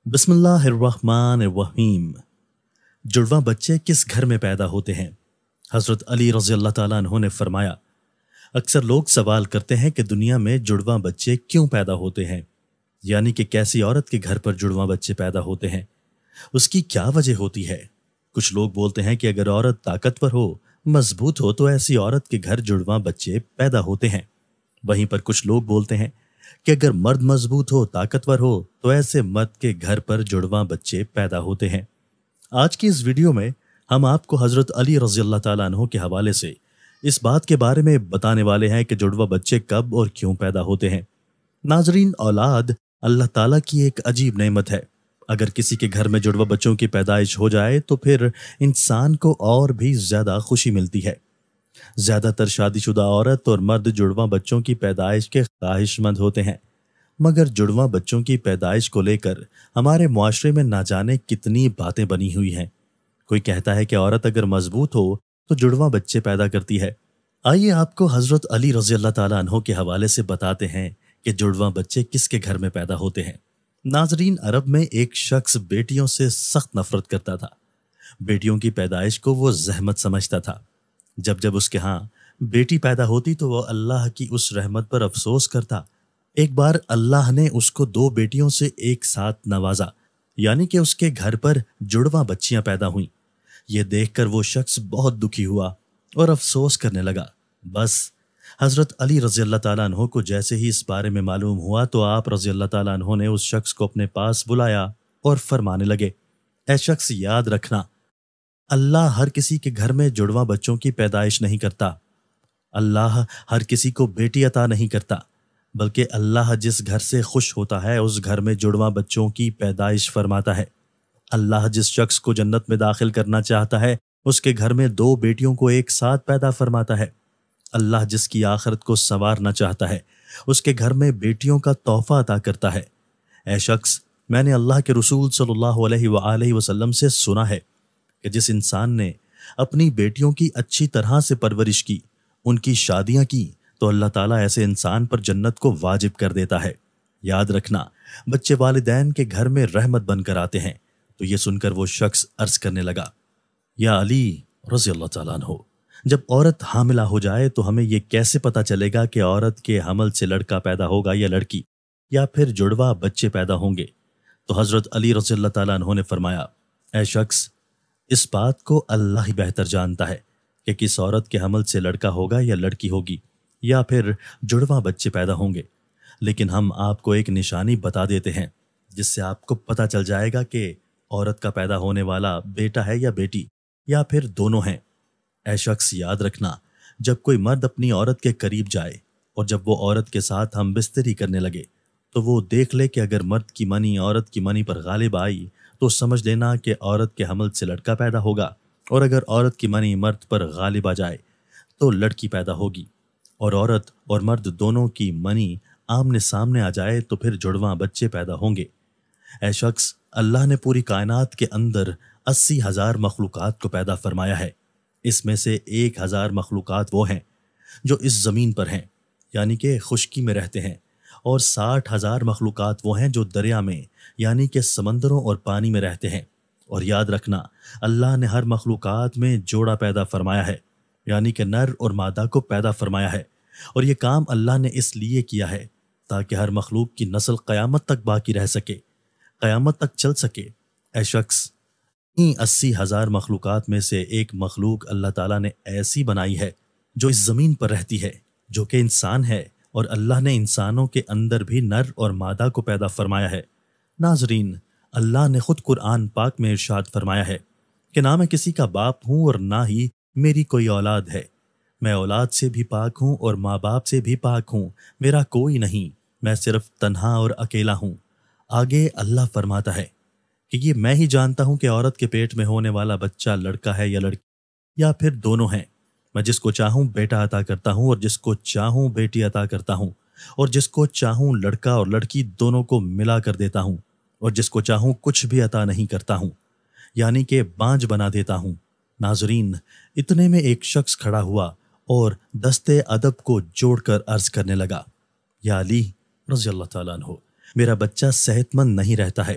بسم اللہ الرحمن الرحیم۔ جڑواں بچے کس گھر میں پیدا ہوتے ہیں؟ حضرت علی رضی اللہ تعالیٰ عنہ نے فرمایا، اکثر لوگ سوال کرتے ہیں کہ دنیا میں جڑواں بچے کیوں پیدا ہوتے ہیں، یعنی کہ کیسی عورت کے گھر پر جڑواں بچے پیدا ہوتے ہیں، اس کی کیا وجہ ہوتی ہے۔ کچھ لوگ بولتے ہیں کہ اگر عورت طاقتور ہو، مضبوط ہو، تو ایسی عورت کے گھر جڑواں بچے پیدا ہوتے ہیں۔ وہیں پر کچھ لوگ بولتے ہیں کہ اگر مرد مضبوط ہو، طاقتور ہو، تو ایسے مرد کے گھر پر جڑواں بچے پیدا ہوتے ہیں۔ آج کی اس ویڈیو میں ہم آپ کو حضرت علی رضی اللہ تعالیٰ عنہ کے حوالے سے اس بات کے بارے میں بتانے والے ہیں کہ جڑواں بچے کب اور کیوں پیدا ہوتے ہیں۔ ناظرین، اولاد اللہ تعالیٰ کی ایک عجیب نعمت ہے۔ اگر کسی کے گھر میں جڑواں بچوں کی پیدائش ہو جائے تو پھر انسان کو اور بھی زیادہ خوشی ملتی ہے۔ زیادہ تر شادی شدہ عورت اور مرد جڑواں بچوں کی پیدائش کے خواہش مند ہوتے ہیں، مگر جڑواں بچوں کی پیدائش کو لے کر ہمارے معاشرے میں نہ جانے کتنی باتیں بنی ہوئی ہیں۔ کوئی کہتا ہے کہ عورت اگر مضبوط ہو تو جڑواں بچے پیدا کرتی ہے۔ آئیے آپ کو حضرت علی رضی اللہ تعالیٰ عنہ کے حوالے سے بتاتے ہیں کہ جڑواں بچے کس کے گھر میں پیدا ہوتے ہیں۔ ناظرین، عرب میں ایک شخص بیٹیوں سے سخت نفرت کرتا تھا۔ بیٹیوں کی پیدائش کو وہ زحمت سمجھتا تھا۔ جب اس کے ہاں بیٹی پیدا ہوتی تو وہ اللہ کی اس رحمت پر افسوس کرتا۔ ایک بار اللہ نے اس کو 2 بیٹیوں سے ایک ساتھ نوازا، یعنی کہ اس کے گھر پر جڑواں بچیاں پیدا ہوئیں۔ یہ دیکھ کر وہ شخص بہت دکھی ہوا اور افسوس کرنے لگا۔ بس حضرت علی رضی اللہ تعالیٰ عنہ کو جیسے ہی اس بارے میں معلوم ہوا تو آپ رضی اللہ تعالیٰ عنہ نے اس شخص کو اپنے پاس بلایا اور فرمانے لگے، اے شخص، یاد رکھنا، اللہ ہر کسی کے گھر میں جڑواں بچوں کی پیدائش نہیں کرتا۔ اللہ ہر کسی کو بیٹی عطا نہیں کرتا، بلکہ اللہ جس گھر سے خوش ہوتا ہے اس گھر میں جڑواں بچوں کی پیدائش فرماتا ہے۔ اللہ جس شخص کو جنت میں داخل کرنا چاہتا ہے اس کے گھر میں 2 بیٹیوں کو ایک ساتھ پیدا فرماتا ہے۔ اللہ جس کی آخرت کو سنوارنا چاہتا ہے اس کے گھر میں بیٹیوں کا تحفہ عطا کرتا ہے۔ اے شخص، میں نے اللہ کے رسول صلی اللہ علیہ وآلہ وسلم سے سنا ہے کہ جس انسان نے اپنی بیٹیوں کی اچھی طرح سے پرورش کی، ان کی شادیاں کی، تو اللہ تعالیٰ ایسے انسان پر جنت کو واجب کر دیتا ہے۔ یاد رکھنا، بچے والدین کے گھر میں رحمت بن کر آتے ہیں۔ تو یہ سن کر وہ شخص عرض کرنے لگا، یا علی رضی اللہ تعالیٰ عنہ، جب عورت حاملہ ہو جائے تو ہمیں یہ کیسے پتہ چلے گا کہ عورت کے حمل سے لڑکا پیدا ہوگا یا لڑکی، یا پھر جڑواں بچے پیدا ہوں گے؟ تو حضرت علی رضی اللہ تعالیٰ عنہ نے فرمایا، اے شخص، اس بات کو اللہ ہی بہتر جانتا ہے کہ کس عورت کے حمل سے لڑکا ہوگا یا لڑکی ہوگی، یا پھر جڑواں بچے پیدا ہوں گے، لیکن ہم آپ کو ایک نشانی بتا دیتے ہیں جس سے آپ کو پتہ چل جائے گا کہ عورت کا پیدا ہونے والا بیٹا ہے یا بیٹی، یا پھر دونوں ہیں۔ اے شخص، یاد رکھنا، جب کوئی مرد اپنی عورت کے قریب جائے اور جب وہ عورت کے ساتھ ہم بستری کرنے لگے تو وہ دیکھ لے کہ اگر مرد کی منی عورت کی منی پر غالب آئی تو سمجھ لینا کہ عورت کے حمل سے لڑکا پیدا ہوگا، اور اگر عورت کی منی مرد پر غالب آ جائے تو لڑکی پیدا ہوگی، اور عورت اور مرد دونوں کی منی آمنے سامنے آ جائے تو پھر جڑواں بچے پیدا ہوں گے۔ اے شخص، اللہ نے پوری کائنات کے اندر 80,000 مخلوقات کو پیدا فرمایا ہے۔ اس میں سے 1,000 مخلوقات وہ ہیں جو اس زمین پر ہیں، یعنی کہ خشکی میں رہتے ہیں، اور 60,000 مخلوقات وہ ہیں جو دریا میں، یعنی کہ سمندروں اور پانی میں رہتے ہیں۔ اور یاد رکھنا، اللہ نے ہر مخلوقات میں جوڑا پیدا فرمایا ہے، یعنی کہ نر اور مادہ کو پیدا فرمایا ہے، اور یہ کام اللہ نے اس لیے کیا ہے تاکہ ہر مخلوق کی نسل قیامت تک باقی رہ سکے، قیامت تک چل سکے۔ اے شخص، ان 80,000 مخلوقات میں سے ایک مخلوق اللہ تعالیٰ نے ایسی بنائی ہے جو اس زمین پر رہتی ہے، جو کہ انسان ہے، اور اللہ نے انسانوں کے اندر بھی نر اور مادہ کو پیدا فرمایا ہے۔ ناظرین، اللہ نے خود قرآن پاک میں ارشاد فرمایا ہے کہ نہ میں کسی کا باپ ہوں اور نہ ہی میری کوئی اولاد ہے، میں اولاد سے بھی پاک ہوں اور ماں باپ سے بھی پاک ہوں، میرا کوئی نہیں، میں صرف تنہا اور اکیلا ہوں۔ آگے اللہ فرماتا ہے کہ یہ میں ہی جانتا ہوں کہ عورت کے پیٹ میں ہونے والا بچہ لڑکا ہے یا لڑکی، یا پھر دونوں ہیں۔ میں جس کو چاہوں بیٹا عطا کرتا ہوں اور جس کو چاہوں بیٹی عطا کرتا ہوں، اور جس کو چاہوں لڑکا اور لڑکی دونوں کو ملا کر دیتا ہوں، اور جس کو چاہوں کچھ بھی عطا نہیں کرتا ہوں، یعنی کہ بانجھ بنا دیتا ہوں۔ ناظرین، اتنے میں ایک شخص کھڑا ہوا اور دستے ادب کو جوڑ کر عرض کرنے لگا، یا علی رضی اللہ تعالیٰ عنہ، میرا بچہ صحت مند نہیں رہتا ہے،